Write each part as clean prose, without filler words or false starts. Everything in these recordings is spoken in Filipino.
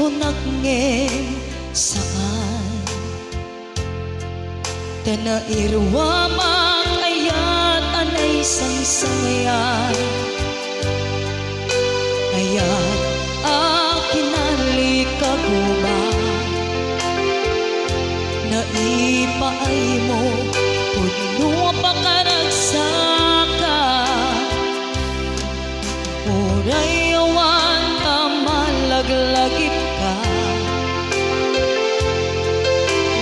ko nagngem saan tanairwa mang ayat anay sangsangayan ayat akinali kaguma naipaay mo puno pa karagsaka uray awan na malaglagip ka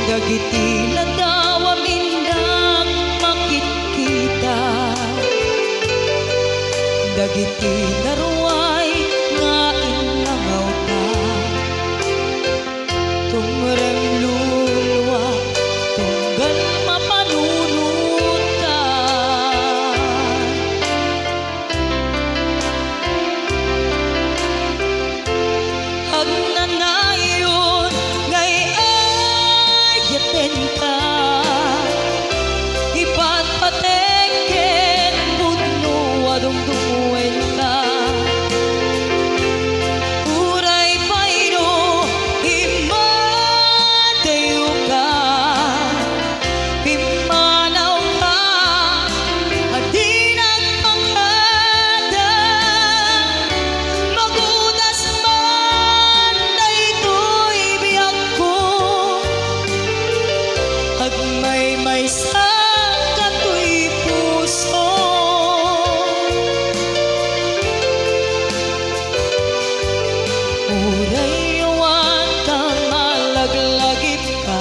gagiti na daw aminang makikita dagiti naruay nga inlangaw ka tumrem lulwa tunggal mapanunot ka agnanayon ngay ayaten ka ipatpateken budno adungdungen ka uray payro imadayo ka pimanaw ka adi nagpangada magudas man daytoy biyag ko agmay sa katoy puso uray awan kang malaglagip ka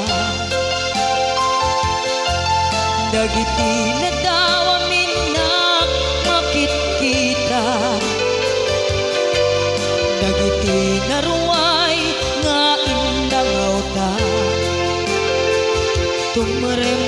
dagiti na daw aminak makikita dagiti naruay nga indangaw ta tumrem